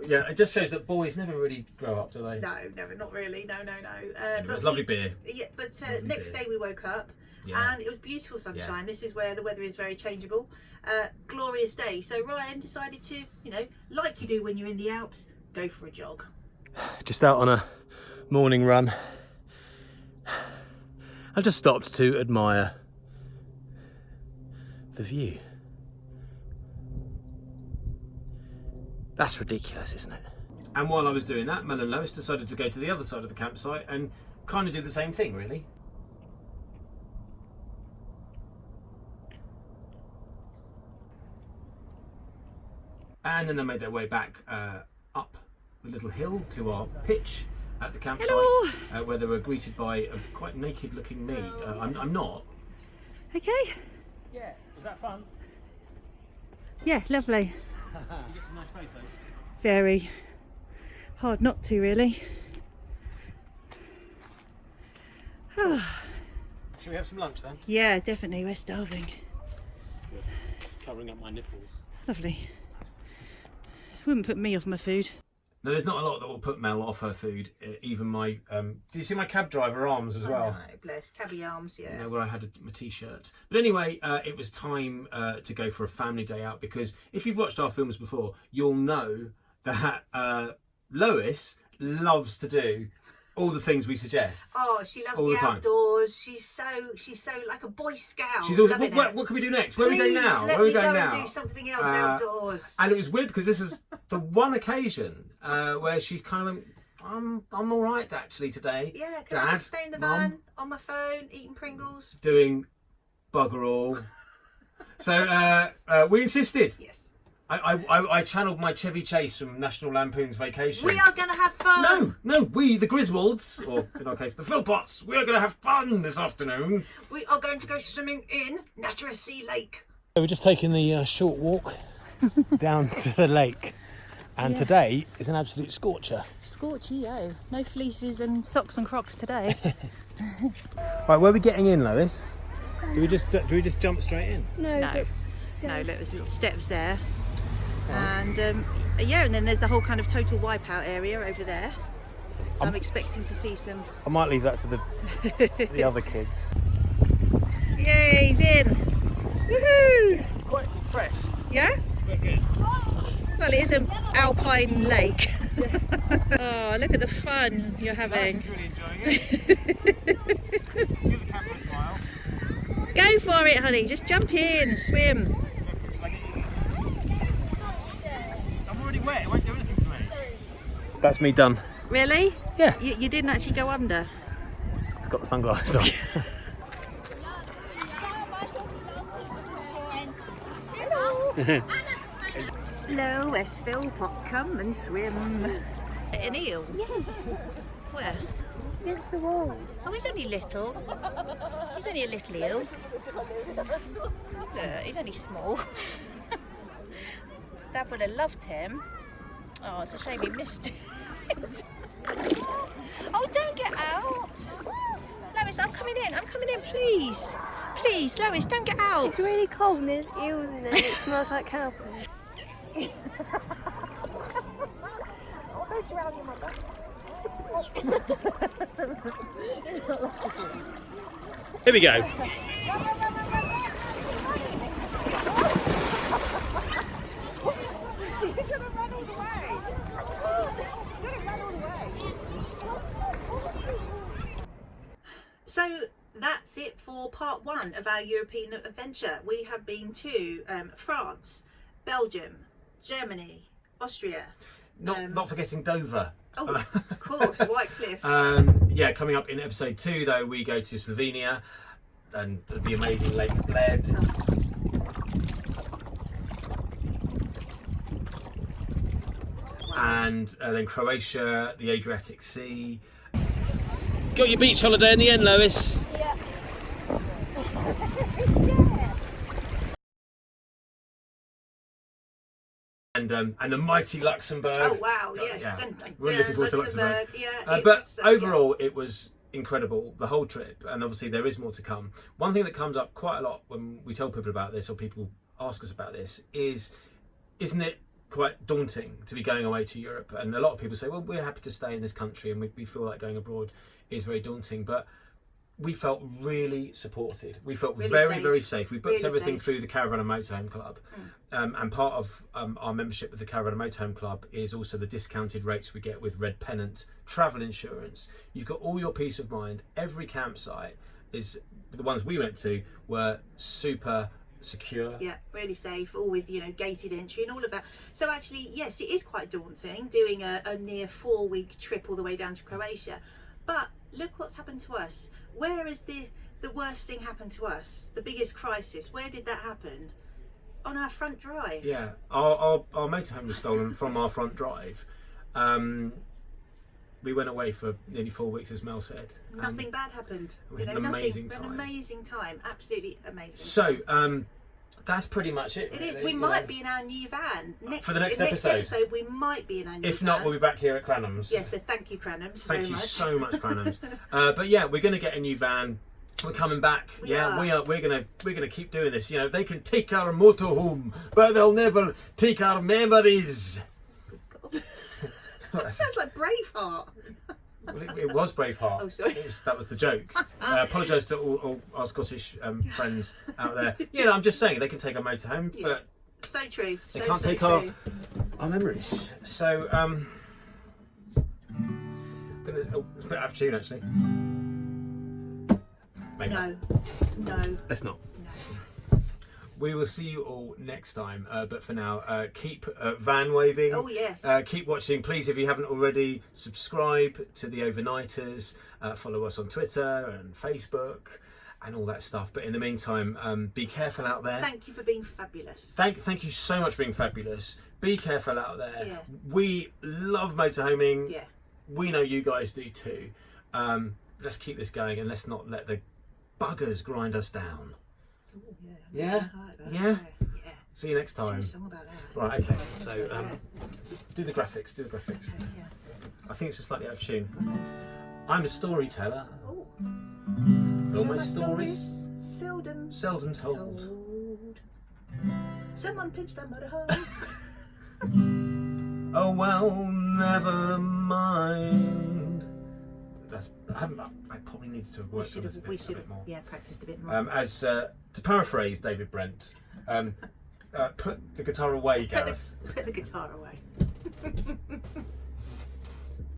Yeah, it just shows that boys never really grow up, do they? No, not really. No. Anyway, it was lovely beer. Yeah, but Lovely next beer. day we woke up. Yeah. And it was beautiful sunshine. This is where the weather is very changeable. Glorious day. So Ryan decided to, like you do when you're in the Alps, go for a jog. Just out on a morning run. I've just stopped to admire the view. That's ridiculous, isn't it? And while I was doing that, Mel and Lois decided to go to the other side of the campsite and kind of do the same thing, really. And then they made their way back up the little hill to our pitch at the campsite, where they were greeted by a quite naked-looking me. I'm not. Okay. Yeah, was that fun? Yeah, lovely. You get some nice photos. Very. Hard not to, really. Shall we have some lunch then? Yeah, definitely. We're starving. Good. Just covering up my nipples. Lovely. Wouldn't put me off my food. No, there's not a lot that will put Mel off her food. Even my, do you see my cab driver arms as well? I know, bless. Cabby arms, yeah. You know, where I had my t-shirt. But anyway, it was time to go for a family day out, because if you've watched our films before, you'll know that Lois loves to do all the things we suggest. Oh, she loves all the the time. outdoors. She's so like a Boy Scout. She's always, loving what it. can we do next? Where are we Please, going now? let Where are we me go going and now? do something else outdoors. And it was weird because this is the one occasion where she kind of went, I'm all right actually today. Yeah, can Dad, I just stay in the Mum, van on my phone eating Pringles? doing bugger all. So we insisted. Yes. I channeled my Chevy Chase from National Lampoon's Vacation. We are going to have fun. No, we, the Griswolds, or in our case, the Philpotts, we are going to have fun this afternoon. We are going to go swimming in Adriatic Lake. So we're just taking the short walk down to the lake, and today is an absolute scorcher. Scorchy, oh. No fleeces and socks and Crocs today. Right, where are we getting in, Lois? Do we just jump straight in? No, No. but No, look, there's little steps there. And yeah, and then there's the whole kind of total wipeout area over there. So I'm expecting to see some. I might leave that to the other kids. Yay, he's in! Woohoo! It's quite fresh. Yeah? But good. Well, it is an alpine lake. Oh, look at the fun you're having. Lois is really enjoying it. Give the camera a smile. Go for it, honey. Just jump in, swim. I'm already wet. It won't do anything to me. That's me done. Really? Yeah. You didn't actually go under? It's got the sunglasses on. Lois Philpott, come and swim. An eel? yes, Where? against the wall. Oh, he's only little. He's only a little eel. Look, he's only small. Dad would have loved him. Oh, it's a shame he missed it. Oh, don't get out. Lois, I'm coming in, please. Please, Lois, don't get out. It's really cold and there's eels in it. It smells like cow poo. Oh, don't drown your mother. Here we go. So that's it for part one of our European adventure. We have been to France, Belgium, Germany, Austria. Not forgetting Dover. Oh, of course, White Cliffs. Yeah, coming up in episode 2 though, we go to Slovenia and the amazing Lake Bled. And then Croatia, the Adriatic Sea. Got your beach holiday in the end, Lois. Yeah. And the mighty Luxembourg. Oh wow, yes. Yeah. Dun, dun, Really looking forward to Luxembourg. Yeah, it But was, overall, it was incredible, the whole trip, and obviously there is more to come. One thing that comes up quite a lot when we tell people about this, or people ask us about this, is, isn't it quite daunting to be going away to Europe? And a lot of people say, well, we're happy to stay in this country and we feel like going abroad is very daunting, but we felt really supported. We felt Really very, safe. very safe. We booked Really everything safe. through the Caravan and Motorhome Club. And part of our membership with the Caravan and Motorhome Club is also the discounted rates we get with Red Pennant travel insurance. You've got all your peace of mind. Every campsite is, the ones we went to were super secure. Yeah, really safe, all with, you know, gated entry and all of that. So actually, yes, it is quite daunting doing a near 4-week trip all the way down to Croatia. But look what's happened to us. Where is the worst thing happened to us? The biggest crisis, where did that happen? On our front drive. Yeah, our motorhome was stolen from our front drive. We went away for nearly 4 weeks, as Mel said. Nothing bad happened. we had You know, an nothing. amazing We had time. an amazing time, absolutely amazing. So, that's pretty much it. It is. really, We you might know. be in our new van For the next episode. We might be in our new If van. not, we'll be back here at Cranham's. Yeah, so thank you, Cranham's, Thank very you much. so much, Cranham's. But yeah, we're going to get a new van. We're coming back. We are. We're gonna keep doing this. You know, they can take our motorhome, but they'll never take our memories. That sounds like Braveheart. Well, it was Braveheart. Oh, sorry. That was the joke. Apologise to all our Scottish friends out there. You know, I'm just saying they can take our motorhome, Yeah. but So true. they So, can't so take true. our memories. So, it's a bit out of tune actually. Maybe not. No. Let's not. No. We will see you all next time. But for now, keep van waving. Oh, yes. Keep watching. Please, if you haven't already, subscribe to the Overnighters. Follow us on Twitter and Facebook and all that stuff. But in the meantime, be careful out there. Thank you for being fabulous. Thank you so much for being fabulous. Be careful out there. Yeah. We love motorhoming. Yeah. We know you guys do too. Let's keep this going and let's not let the buggers grind us down. Ooh, yeah. Yeah? I like that. Yeah? Yeah. See you next Sing time. a song about that. Right, okay. Yeah. So do the graphics. Yeah. I think it's slightly out of tune. I'm a storyteller. Oh. Though my stories seldom seldom told. told. Someone pitched a motorhome. Oh well, never mind. I probably needed to have worked on this a bit more. Yeah, practiced a bit more. As to paraphrase David Brent, put the guitar away, Gareth. Put the guitar away.